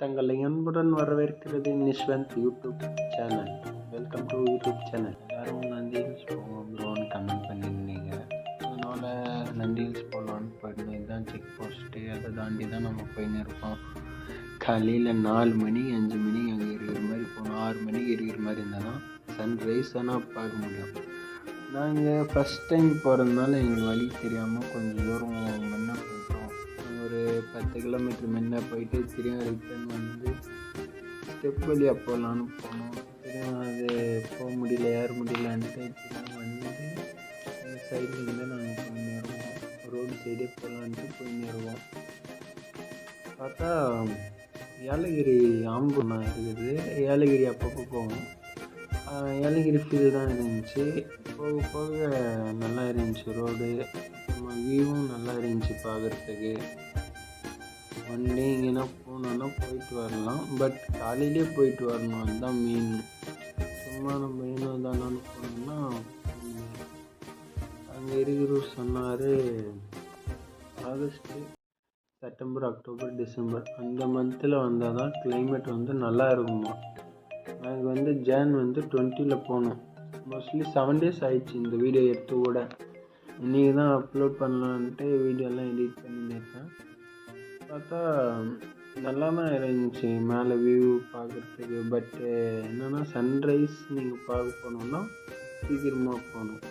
தங்களை அன்புடன் வரவேற்கிறது Nishwanth YouTube channel. Welcome to YouTube channel. எல்லோரும் நந்தி ஹில்ஸ் போவோம் ப்ரோன்னு கமெண்ட் பண்ணியிருந்தீங்க. அதனால் நந்தி ஹில்ஸ் போகலான்னு போயிடணும். இதுதான் செக் போஸ்ட்டு. அதை தாண்டி தான் நம்ம போயின்னு இருக்கோம். காலையில் 4 மணி 5 மணி அங்கே இருக்கிற மாதிரி போகணும். 6 மணிக்கு இருக்கிற மாதிரி இருந்தால் தான் சன்ரைஸ் ஆனால் பார்க்க முடியும். நாங்கள் ஃபஸ்ட் டைம் போகிறதுனால எங்களுக்கு வழி தெரியாமல் கொஞ்சம் தூரம் முன்னே போயிட்டோம். ஒரு 10 கிலோமீட்டர் முன்னே போயிட்டு திரும்ப ரிட்டர்ன் வந்து ஸ்டெப் வழியாக போகலான்னு போனோம். திரும்ப அது போக முடியல, ஏற முடியலன்ட்டு திரும்ப வந்து அந்த சைட்லேருந்து நாங்கள் போயிடுவோம். ரோடு சைடே போகலான்ட்டு போயிடுவோம். பார்த்தா ஏலகிரி ஆம்பூர்னா இருக்குது. ஏலகிரி அப்பப்போ போவோம். ஏலகிரி ஃபீல் தான் இருந்துச்சு. போக போக நல்லா இருந்துச்சு ரோடு. வியூவும் நல்லா இருந்துச்சு பார்க்குறதுக்கு. ஒன் டே எங்கேனா போனோன்னா போயிட்டு வரலாம். பட் காலையிலே போயிட்டு வரணும், அதுதான் மெயின். சும்மா நம்ம ஏனோ தானோன்னு போனோம்னா அங்கே இருக்கிறவர் சொன்னார், ஆகஸ்ட்டு செப்டம்பர் அக்டோபர் டிசம்பர் அந்த மந்தில் வந்தால் தான் கிளைமேட் வந்து நல்லா இருக்குமா. நாங்கள் வந்து ஜான் 20 போனோம். மோஸ்ட்லி 7 days ஆயிடுச்சு இந்த வீடியோ எடுத்து கூட. இன்றைக்கி தான் அப்லோட் பண்ணலான்ட்டு வீடியோலாம் எடிட் பண்ணியிருக்கேன். பார்த்தா நல்லா தான் இருந்துச்சு மேலே வியூ பார்க்குறதுக்கு. பட்டு என்னென்னா சன்ரைஸ் நீங்கள் பார்க்க போனோம்னா சீக்கிரமாக போகணும்.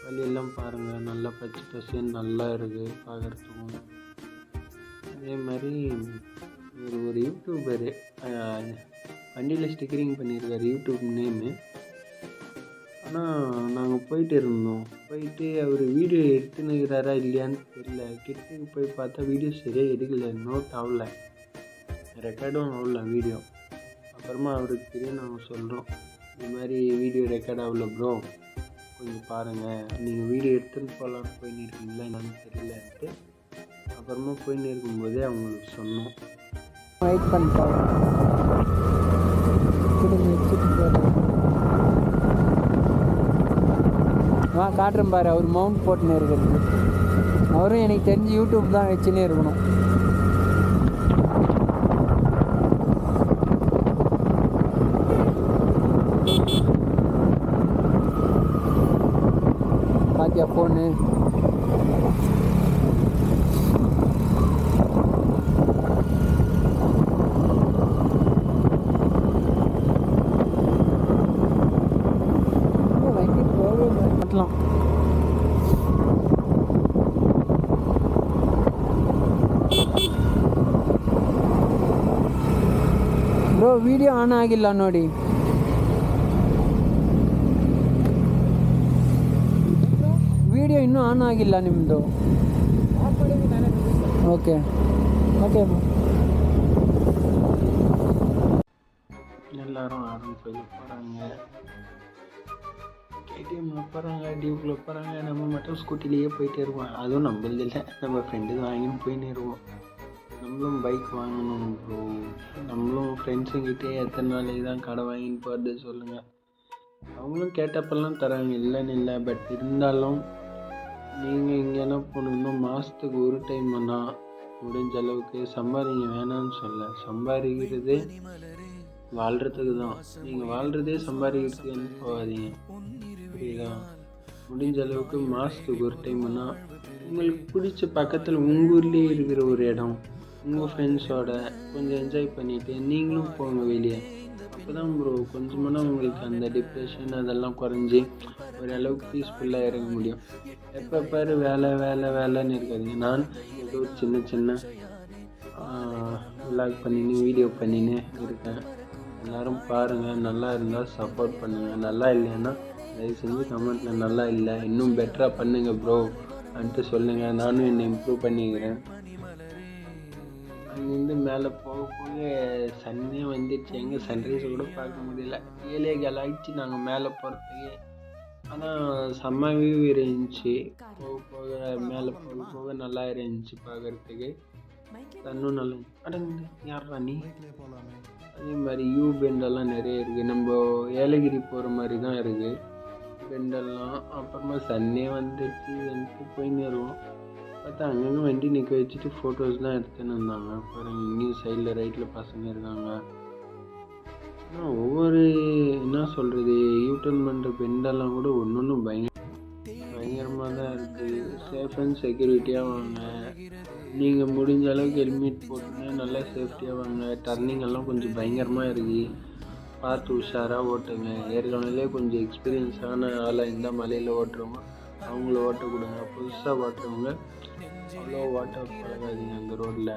வழியெல்லாம் பாருங்கள், நல்லா பச்சை பசேன்னு நல்லா இருக்குது பார்க்குறதுக்கும். அதே மாதிரி ஒரு யூடியூபரு வண்டியில் ஸ்டிக்கரிங் பண்ணியிருக்காரு, யூடியூப் நேமு. ஆனால் நாங்கள் போயிட்டு இருந்தோம். போயிட்டு அவர் வீடியோ எடுத்துனுக்கிறாரா இல்லையான்னு தெரியல. கிட்டக்கு போய் பார்த்தா வீடியோ சரியாக எடுக்கலை, நோட் ஆகல, ரெக்கார்டும் ஆகல வீடியோ. அப்புறமா அவருக்கு தெரியும், நாங்கள் சொல்கிறோம் இது மாதிரி வீடியோ ரெக்கார்ட் ஆகல ப்ரோ, கொஞ்சம் பாருங்கள். நீங்கள் வீடியோ எடுத்துன்னு போகலான்னு போயின்னு இருக்கீங்களா என்னன்னு தெரியலன்ட்டு அப்புறமா போயின்னு இருக்கும்போதே அவங்களுக்கு சொன்னோம். வெயிட் பண்ணிட்டோம். காட்டுறேன் பாரு, அவர் மவுண்ட் போட்டுன்னு இருக்கிறது. அவரும் எனக்கு தெரிஞ்சு யூடியூப் தான் வச்சுன்னே இருக்கணும். பாத்தியா ஃபோனு? ಬ್ರೋ ವಿಡಿಯೋ ಆನ್ ಆಗಿಲ್ಲ ನೋಡಿ. ವಿಡಿಯೋ ಇನ್ನೂ ಆನ್ ಆಗಿಲ್ಲ ನಿಮ್ಮದು. Okay okay. எல்லோரும் ஆர்மி கோயிலுக்கு போகிறாங்க, கேடிஎம்மில் போகிறாங்க, டியூக்கில் போகிறாங்க. நம்ம மட்டும் ஸ்கூட்டிலேயே போயிட்டே இருப்போம். அதுவும் நம்மளது இல்லை, நம்ம ஃப்ரெண்டு வாங்கின்னு போயின்னு இருவோம். நம்மளும் பைக் வாங்கணும் ப்ரோ. நம்மளும் ஃப்ரெண்ட்ஸுங்கிட்டே எத்தனை நாளைக்கு தான் கடை வாங்கின்னு போகிறது சொல்லுங்கள். அவங்களும் கேட்டப்பெல்லாம் தராங்க, இல்லைன்னு இல்லை. பட் இருந்தாலும் நீங்கள் எங்கேனா போகணுன்னா மாதத்துக்கு ஒரு டைம் பண்ணால் முடிஞ்ச அளவுக்கு சம்பாதிங்க. வேணான்னு சொல்ல, சம்பாதிக்கிறது வாழ்கிறதுக்கு தான். நீங்கள் வாழ்கிறதே சம்பாதிக்கிறதுக்குன்னு போகாதீங்க, புரியுதா? முடிஞ்ச அளவுக்கு மாதத்துக்கு ஒரு டைம்னா உங்களுக்கு பிடிச்ச பக்கத்தில் உங்கள் ஊர்லேயே இருக்கிற ஒரு இடம், உங்கள் ஃப்ரெண்ட்ஸோட கொஞ்சம் என்ஜாய் பண்ணிவிட்டு நீங்களும் போங்க வெளியே. அப்போ தான் ப்ரோ கொஞ்சமானா உங்களுக்கு அந்த டிப்ரெஷன் அதெல்லாம் குறைஞ்சி ஓரளவுக்கு பீஸ்ஃபுல்லாக இருக்க முடியும். எப்போ பாரு வேலை வேலை வேலைன்னு இருக்காதுங்க. நான் ஏதோ சின்ன சின்ன விளாக் பண்ணின்னு வீடியோ பண்ணின்னு இருக்கேன். எல்லோரும் பாருங்கள், நல்லா இருந்தால் சப்போர்ட் பண்ணுங்கள். நல்லா இல்லைன்னா தயவு செஞ்சு கமெண்ட்டில் நல்லா இல்லை இன்னும் பெட்டராக பண்ணுங்கள் ப்ரோ வந்துட்டு சொல்லுங்கள். நானும் என்னை இம்ப்ரூவ் பண்ணிக்கிறேன். அங்கேருந்து மேலே போக போக சன்னே வந்துடுச்சு. எங்கே சன்ரைஸை கூட பார்க்க முடியல. 7 ஆகிடுச்சு நாங்கள் மேலே போகிறதுக்கு. ஆனால் செம்ம வியூ இருந்துச்சு. போக போக மேலே போக போக நல்லா இருந்துச்சு பார்க்குறதுக்கு. தன்னும் நல்லா அடங்கு யாரா நீ. அதே மாதிரி யூ பெண்டெல்லாம் நிறைய இருக்குது. நம்ம ஏலகிரி போகிற மாதிரி தான் இருக்குது பெண்டெல்லாம். அப்புறமா சன்னே வந்துட்டு போயின்னு வருவோம். பார்த்தா அங்கங்கே வண்டி நிற்க வச்சுட்டு ஃபோட்டோஸ்லாம் எடுத்துன்னு இருந்தாங்க. பாருங்கள், இங்கேயும் சைடில் ரைட்டில் பசங்க இருக்காங்க. ஆனால் ஒவ்வொரு என்ன சொல்கிறது, யூட்டர்ன் பண்ணுற பெண்டெல்லாம் கூட ஒன்று ஒன்றும் பயங்கரமாக தான் இருக்குது. சேஃப் அண்ட் செக்யூரிட்டியாக வாங்க. நீங்கள் முடிஞ்ச அளவுக்கு ஹெல்மெட் போட்டுன்னு நல்லா சேஃப்டியாக வாங்க. டர்னிங் எல்லாம் கொஞ்சம் பயங்கரமாக இருக்குது, பார்த்து உஷாராக ஓட்டுங்க. ஏற்கனவே கொஞ்சம் எக்ஸ்பீரியன்ஸான ஆளாக இந்த மலையில் ஓட்டுறவங்க அவங்கள ஓட்ட கொடுங்க. புதுசாக ஓட்டுறவங்க அவ்வளோ ஓட்ட பழகாதீங்க. அந்த ரோட்டில்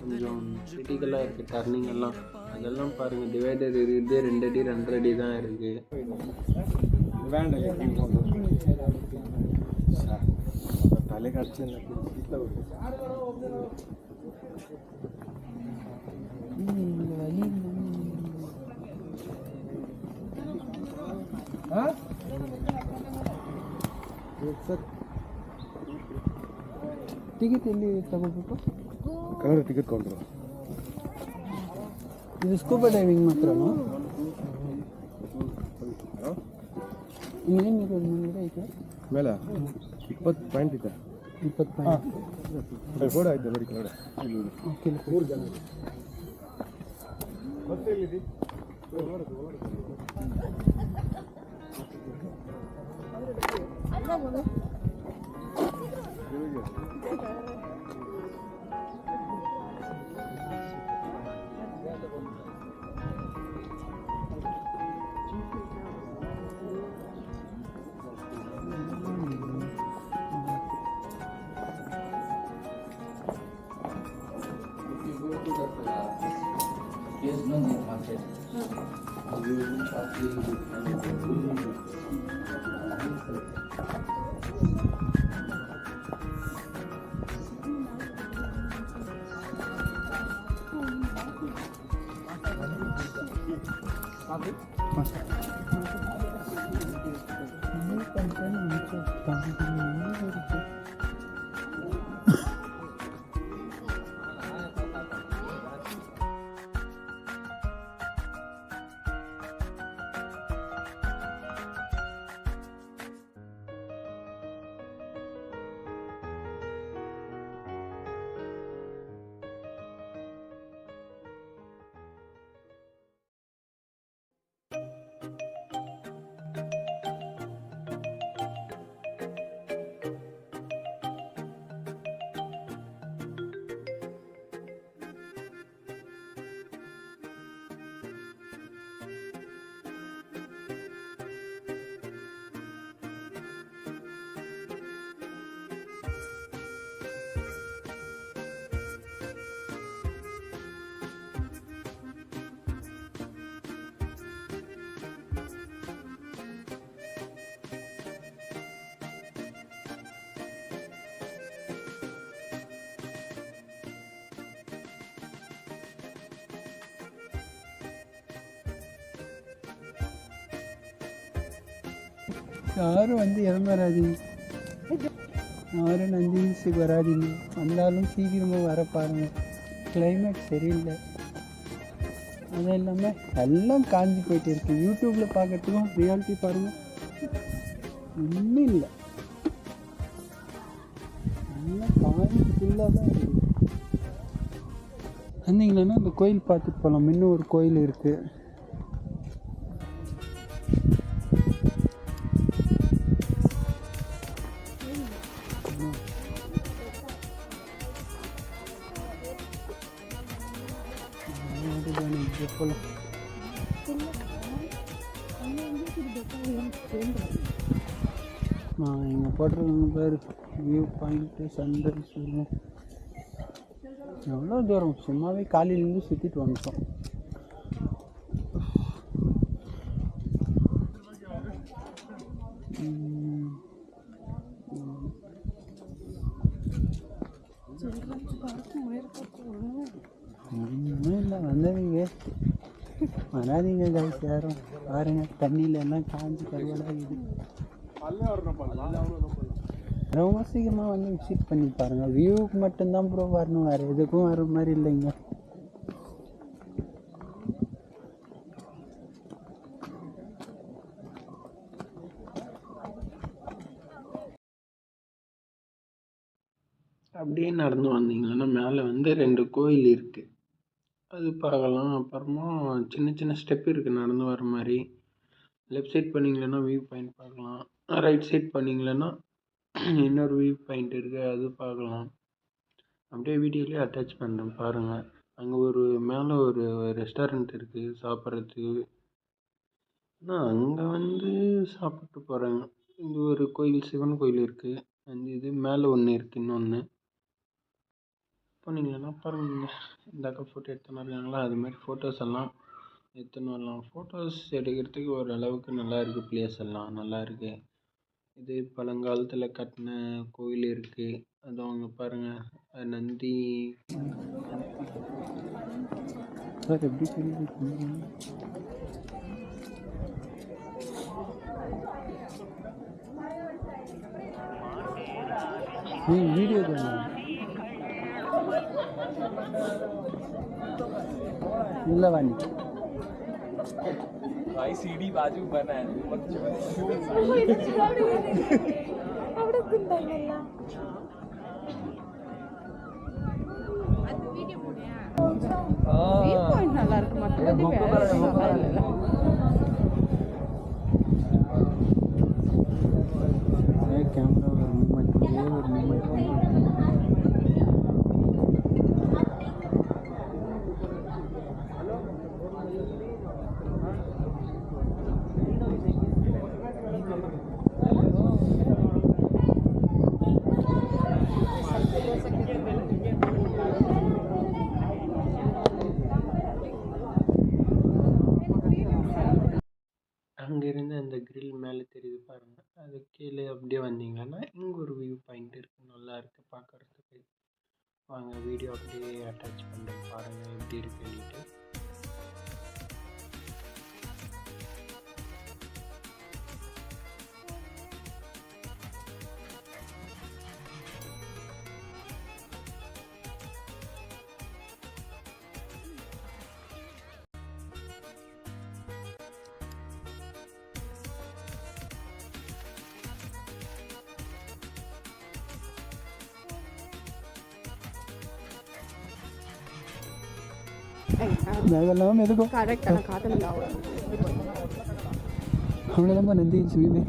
கொஞ்சம் கிரிட்டிக்கலாக இருக்குது டர்னிங் எல்லாம். அதெல்லாம் பாருங்கள், டிவைடர் இருக்குது, 2 அடி 2.5 அடி தான் இருக்குது. தலை கடிச்சு ಟಿಕೆಟ್ ಎಲ್ಲಿ ತಗೋಬೇಕು? Kannada ticket counter. ಇದು ಸ್ಕೂಬಾ ಡೈವಿಂಗ್ ಮಾತ್ರನಾ? ಇನ್ನೇನು ಇರೋದು ಮುಂದೆ ಐತೆ ಮೇಲೆ 20 ಪಾಯಿಂಟ್ ಇದೆ. 20 ಪಾಯಿಂಟ್ ಕೂಡ ಆಯ್ತು ನೋಡಿ ಕನ್ನಡ. ಓಕೆ. 3 ಜನ யாரும் வந்து இறந்துடாதீங்க, யாரும் நந்தி ஹில்ஸுக்கு வராதிங்க. வந்தாலும் சீக்கிரமாக வர பாருங்கள், கிளைமேட் சரியில்லை. அதுவும் இல்லாமல் எல்லாம் காஞ்சி போயிட்டு இருக்குது. யூடியூப்பில் பார்க்கறதுக்கும் ரியாலிட்டி பாருங்கள், ஒன்றும் இல்லை. எல்லாம் காஞ்சி ஃபுல்லாக தான் இருக்குது. வந்தீங்கன்னா அந்த கோயில் பார்த்துட்டு போகலாம். இன்னும் ஒரு கோயில் இருக்குது. இங்கே போட்டிருக்காங்க பேர் வியூ பாயிண்ட்டு சன்ரைஸ். எவ்வளோ தூரம், சும்மாவே காலையிலேருந்து சுற்றிட்டு வந்துட்டோம். ஒன்றும் இல்லை, வந்தவங்க வராதிங்க கைஸ் யாரும். பாருங்க, தண்ணியில் எல்லாம் காஞ்சி கருவடாகுது. ரொம்ப சீக்கிரமாக வந்து விசிட் பண்ணி பாருங்கள். வியூவுக்கு மட்டும்தான் ப்ரோ வரணும், வேறு எதுக்கும் வர மாதிரி இல்லைங்க. அப்படியே நடந்து வந்தீங்கன்னா மேலே வந்து 2 கோயில் இருக்குது, அது பார்க்கலாம். அப்புறமா சின்ன சின்ன ஸ்டெப் இருக்குது நடந்து வர மாதிரி. லெஃப்ட் சைட் பண்ணிங்களன்னா வியூ பாயிண்ட் பார்க்கலாம், ரைட் சைட் பண்ணிங்களன்னா இன்னொரு வியூ பாயிண்ட் இருக்குது, அது பார்க்கலாம். அப்படியே வீடியோலேயே அட்டாச் பண்ணுறேன் பாருங்கள். அங்கே ஒரு மேலே ஒரு ரெஸ்டாரண்ட் இருக்குது சாப்பிட்றதுக்கு. நான் அங்கே வந்து சாப்பிட்டு போகிறேங்க. இங்கே ஒரு கோயில், சிவன் கோயில் இருக்குது. அந்த இது மேலே ஒன்று இருக்குது, இன்னொன்று போனீங்கன்னா பாருங்க. இந்த அக்கா ஃபோட்டோ எடுத்துன்னு இருக்காங்களா, அது மாதிரி ஃபோட்டோஸ் எல்லாம் எடுத்துன்னு வரலாம். ஃபோட்டோஸ் எடுக்கிறதுக்கு ஓரளவுக்கு நல்லா இருக்குது, பிளேஸ் எல்லாம் நல்லா இருக்குது. இது பழங்காலத்தில் கட்டின கோயில் இருக்குது. அதுவும் அங்கே பாருங்கள் நந்தி. சார் எப்படி தெரியுது? வீடியோ தானே ಇಲ್ಲ ವಾಣಿ भाई सीडी बाजू बना है நல்லா இருக்கு மற்றபடி கேமரா ஒரு மூமெண்ட் அங்கேருந்து அந்த கிரில் மேலே தெரியுது பாருங்கள், அது கீழே அப்படியே வந்தீங்கன்னா இங்கே ஒரு வியூ பாயிண்ட் இருக்குது, நல்லா இருக்குது பார்க்குறதுக்கு. வாங்க வீடியோ அப்படியே அட்டாச் பண்ணுறேன் பாருங்கள் எப்படி இருக்குன்னுட்டு. அதெல்லாம் எதுக்கும் கரெக்ட். ஆனால் காட்டன் இல்லை அவ்வளோதான் நந்தி சுவிமே.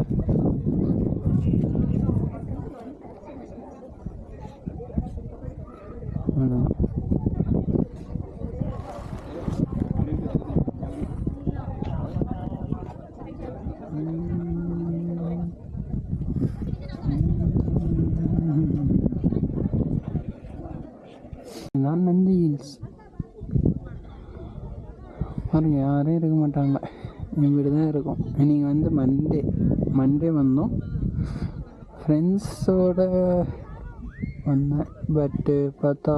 நான் நந்தி ஹில்ஸ் பாருங்க, யாரும் இருக்க மாட்டாங்க, என் வீடு தான் இருக்கும். நீங்கள் வந்து மண்டே வந்தோம், ஃப்ரெண்ட்ஸோடு வந்தேன். பட்டு பார்த்தா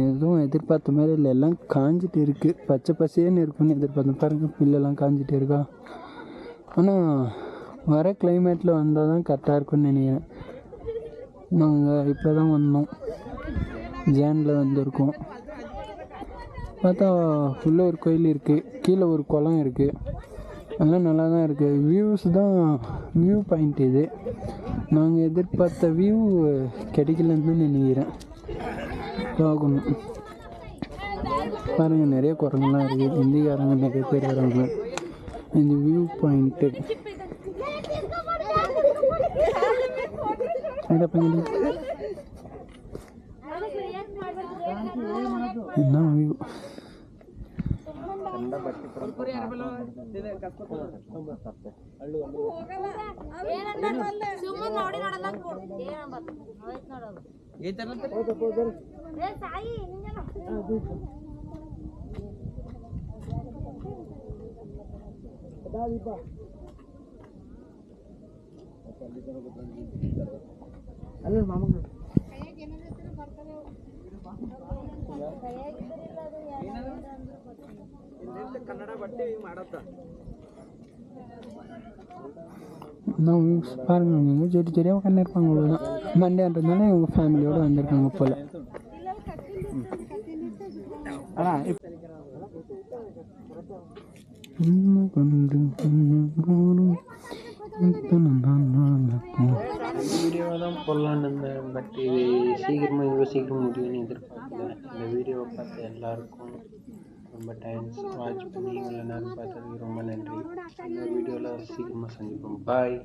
எதுவும் எதிர்பார்த்த மாதிரி இல்லை, எல்லாம் காஞ்சிட்டு இருக்குது. பச்சை பசேன்னு இருக்குன்னு எதிர்பார்த்தேன். பாருங்கள் பில்லெல்லாம் காஞ்சிட்டு இருக்கா. ஆனால் வர கிளைமேட்டில் வந்தால் தான் கரெக்டாக இருக்குன்னு நினைக்கிறேன். நாங்கள் இப்போ தான் வந்தோம், ஜானில் வந்திருக்கோம். பார்த்தா உள்ளே ஒரு கோயில் இருக்குது, கீழே ஒரு குளம் இருக்குது, அதெல்லாம் நல்லா தான் இருக்குது. வியூஸ் தான் வியூ பாயிண்ட். இது நாங்கள் எதிர்பார்த்த வியூ கிடைக்கலன்னு நினைக்கிறேன், பார்க்கணும். பாருங்கள் நிறைய குரங்கெல்லாம் இருக்குது, ஹிந்திக்காரங்க நிறைய பேர் வராங்க. இந்த வியூ பாயிண்ட்டு என்ன வியூ. பாருங்க, அவங்க செடி செடியாக உட்காந்து இருப்பாங்க. அவ்வளோதான். மண்டேன்றதுனால இவங்க ஃபேமிலியோடு வந்திருக்காங்க போல். வீடியோ வீடியோவை தான் போடலான்னு இருந்தேன். பட் இது சீக்கிரமாக இவ்வளோ சீக்கிரம் முடியும்னு எதிர்பார்க்கல. இந்த வீடியோவை பார்த்த எல்லாருக்கும் ரொம்ப தேங்க்ஸ். வாட்ச் பண்ணி இவ்வளோ நேரம் பார்த்ததுக்கு ரொம்ப நன்றி. இன்னொரு வீடியோவில் சீக்கிரமாக சந்திப்போம். பாய்.